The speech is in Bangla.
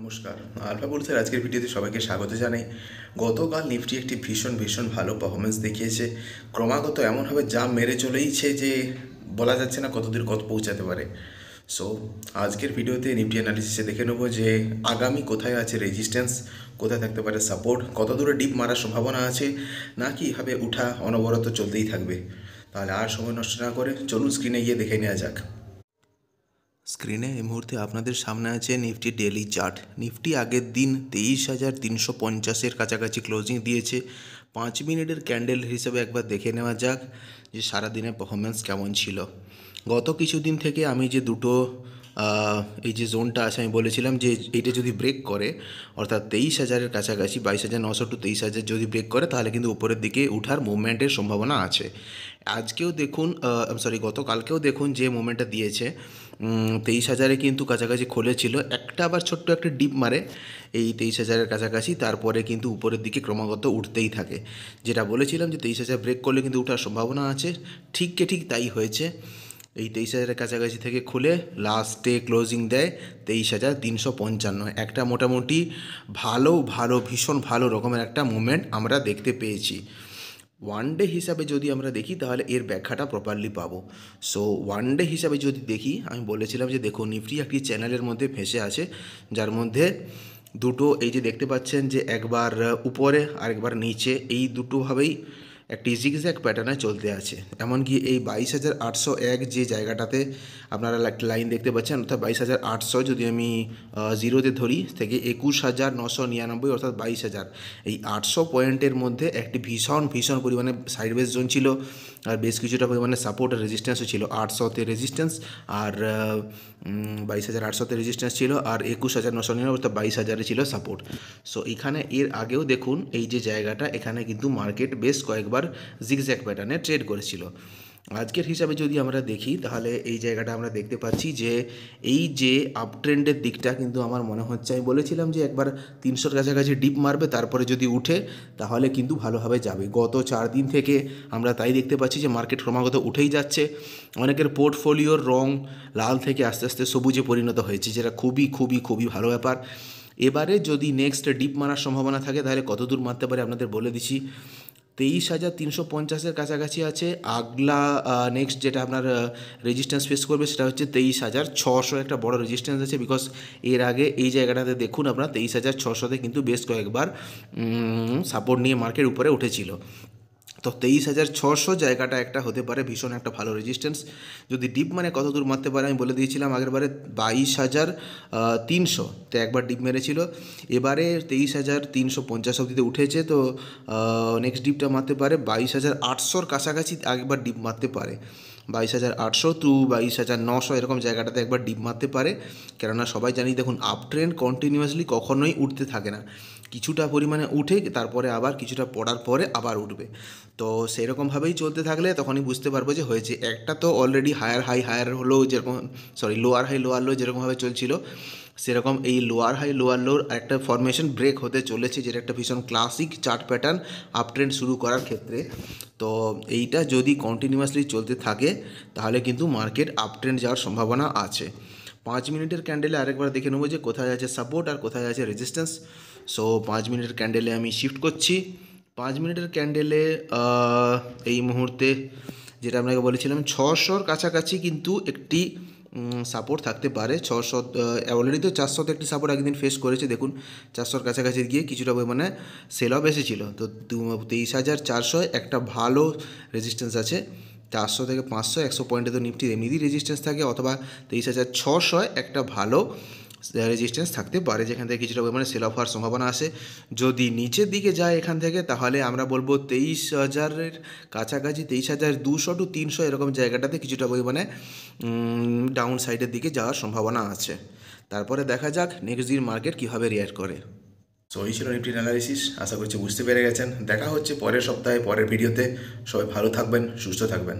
নমস্কার। আলফা বুলসের আজকের ভিডিওতে সবাইকে স্বাগত জানাই। গতকাল নিফটি একটি ভীষণ ভালো পারফরমেন্স দেখিয়েছে। ক্রমাগত এমনভাবে জাম্প মেরে চলেইছে যে বলা যাচ্ছে না কতদূর কত পৌঁছাতে পারে। সো আজকের ভিডিওতে নিফটি অ্যানালিসিসে দেখে নেবো যে আগামী কোথায় আছে রেজিস্ট্যান্স, কোথায় থাকতে পারে সাপোর্ট, কত দূরে ডিপ মারার সম্ভাবনা আছে, নাকি এভাবে উঠা অনবরত চলতেই থাকবে। তাহলে আর সময় নষ্ট না করে চলুন স্ক্রিনে গিয়ে দেখে নেওয়া যাক। স্ক্রিনে এই মুহূর্তে আপনাদের সামনে আছে নিফটি ডেইলি চার্ট। নিফটি আগের দিন 23,350-এর কাছাকাছি ক্লোজিং দিয়েছে। 5 মিনিটের ক্যান্ডেল হিসেবে একবার দেখে নেওয়া যাক যে সারাদিনের পারফরমেন্স কেমন ছিল। গত কিছুদিন থেকে আমি যে দুটো এই যে জোনটা আছে আমি বলেছিলাম যে এইটা যদি ব্রেক করে, অর্থাৎ 23,000-এর কাছাকাছি 22,900 টু 23,000 যদি ব্রেক করে তাহলে কিন্তু উপরের দিকে উঠার মুভমেন্টের সম্ভাবনা আছে। আজকেও দেখুন, গতকালকেও দেখুন যে মুভমেন্টটা দিয়েছে 23,000-এ কিন্তু কাছাকাছি খুলেছিল, একটা আবার ছোট্ট একটা ডিপ মারে এই 23,000-এর কাছাকাছি, তারপরে কিন্তু উপরের দিকে ক্রমাগত উঠতেই থাকে। যেটা বলেছিলাম যে 23,000 ব্রেক করলে কিন্তু উঠার সম্ভাবনা আছে, ঠিক তাই হয়েছে। এই 23,000-এর কাছাকাছি থেকে খুলে লাস্টে ক্লোজিং দেয় 23,355। একটা মোটামুটি ভীষণ ভালো রকমের একটা মুভমেন্ট আমরা দেখতে পেয়েছি। ওয়ান ডে হিসাবে যদি আমরা দেখি তাহলে এর ব্যাখ্যাটা প্রপারলি পাবো। সো ওয়ান ডে হিসাবে যদি দেখি, আমি বলেছিলাম যে দেখুন নিফটি একটি চ্যানেলের মধ্যে ফেঁসে আছে, যার মধ্যে দুটো এই যে দেখতে পাচ্ছেন যে একবার উপরে আর একবার নিচে, এই দুটোভাবেই একটি জিগজ্যাগ প্যাটার্নে চলতে আছে। এমনকি এই 22,801 যে জায়গাটাতে আপনারা একটা লাইন দেখতে পাচ্ছেন, অর্থাৎ 22,800 যদি আমি জিরোতে ধরি থেকে 21,999 অর্থাৎ 22,000, এই 800 পয়েন্টের মধ্যে একটি ভীষণ পরিমাণে সাইডওয়েজ জোন ছিল, আর বেশ কিছুটা পরিমাণে সাপোর্ট আর রেজিস্ট্যান্সও ছিল। 800-তে রেজিস্ট্যান্স আর 22,800-তে রেজিস্ট্যান্স ছিল, আর 21,999 অর্থাৎ 22,000-এ ছিল সাপোর্ট। সো এখানে এর আগেও দেখুন এই যে জায়গাটা, এখানে কিন্তু মার্কেট বেশ কয়েকবার জিগজ্যাগ প্যাটার্নে ট্রেড করেছিল। আজকের হিসাবে যদি আমরা দেখি তাহলে এই জায়গাটা আমরা দেখতে পাচ্ছি যে এই যে আপ ট্রেন্ডের দিকটা কিন্তু আমার মনে হচ্ছে, আমি বলেছিলাম যে একবার 300-এর কাছাকাছি ডিপ মারবে, তারপরে যদি উঠে তাহলে কিন্তু ভালোভাবে যাবে। গত 4 দিন থেকে আমরা তাই দেখতে পাচ্ছি যে মার্কেট ক্রমাগত উঠেই যাচ্ছে। অনেকের পোর্টফোলিওর রং লাল থেকে আস্তে আস্তে সবুজে পরিণত হয়েছে, যেটা খুবই ভালো ব্যাপার। এবারে যদি নেক্সট ডিপ মারার সম্ভাবনা থাকে তাহলে কত দূর মারতে পারে আপনাদের বলে দিচ্ছি। 23,350-এর কাছাকাছি আছে। আগলা নেক্সট যেটা আপনার রেজিস্ট্যান্স ফেস করবে সেটা হচ্ছে 23,600, একটা বড় রেজিস্ট্যান্স আছে। বিকজ এর আগে এই জায়গাটাতে দেখুন আপনার 23,600-তে কিন্তু বেশ কয়েকবার সাপোর্ট নিয়ে মার্কেট উপরে উঠেছিল। তো 23,600 জায়গাটা একটা হতে পারে ভীষণ একটা ভালো রেজিস্ট্যান্স। যদি ডিপ মানে কত দূর মারতে পারে, আমি বলে দিয়েছিলাম আগেরবারে 22,300-তে একবার ডিপ মেরেছিল। এবারে 23,350 অবধিতে উঠেছে। তো নেক্সট ডিপটা মারতে পারে 22,800-র কাছাকাছি একবার ডিপ মারতে পারে। 22,800 টু 22,900 এরকম জায়গাটাতে একবার ডিপ মারতে পারে। কেননা সবাই জানি দেখুন আপ ট্রেন্ড কন্টিনিউয়াসলি কখনোই উঠতে থাকে না, কিছুটা পরিমাণে উঠে তারপরে আবার কিছুটা পড়ার পরে আবার উঠবে। তো সেরকমভাবেই চলতে থাকলে তখনই বুঝতে পারবো যে হয়েছে। একটা তো অলরেডি হায়ার হলো, যেরকম লোয়ার হাই লোয়ার লো যেরকমভাবে চলছিল, সেরকম এই লোয়ার হাই লোয়ার লোর একটা ফরমেশন ব্রেক হতে চলেছে, যেটা একটা ভীষণ classic chart pattern up trend শুরু করার ক্ষেত্রে। তো এইটা যদি কন্টিনিউয়াসলি চলতে থাকে তাহলে কিন্তু মার্কেট আপ ট্রেন্ড যাওয়ার সম্ভাবনা আছে। 5 মিনিটের ক্যান্ডেলে আরেকবার দেখে নেবো যে কোথায় আছে সাপোর্ট আর কোথায় আছে রেজিস্ট্যান্স। সো 5 মিনিটের ক্যান্ডেলে আমি শিফট করছি। 5 মিনিটের ক্যান্ডেলে এই মুহূর্তে যেটা আপনাকে বলেছিলাম 600-র কাছাকাছি কিন্তু একটি সাপোর্ট থাকতে পারে। 600 অলরেডি তো 400-তে একটি সাপোর্ট একদিন ফেস করেছে, দেখুন 400-র কাছাকাছি গিয়ে কিছুটা পরিমাণে সেল অফ এসেছিলো। তো 23,400 একটা ভালো রেজিস্ট্যান্স আছে। 400 থেকে 500 100 পয়েন্টে তো নিফটির এমনিতেই রেজিস্ট্যান্স থাকে, অথবা 23,600 একটা ভালো রেজিস্ট্যান্স থাকতে পারে, যেখান থেকে কিছুটা পরিমাণে সেল অফ হওয়ার সম্ভাবনা আছে। যদি নিচের দিকে যায় এখান থেকে তাহলে আমরা বলবো 23,000-এর কাছাকাছি 23,200 টু 300 এরকম জায়গাটাতে কিছুটা পরিমাণে ডাউন সাইডের দিকে যাওয়ার সম্ভাবনা আছে। তারপরে দেখা যাক নেক্সট দিন মার্কেট কীভাবে রিঅ্যাক্ট করে। সো এই ছিল নিফটির অ্যানালিসিস। আশা করছি বুঝতে পেরে গেছেন। দেখা হচ্ছে পরের সপ্তাহে পরের ভিডিওতে। সবাই ভালো থাকবেন, সুস্থ থাকবেন।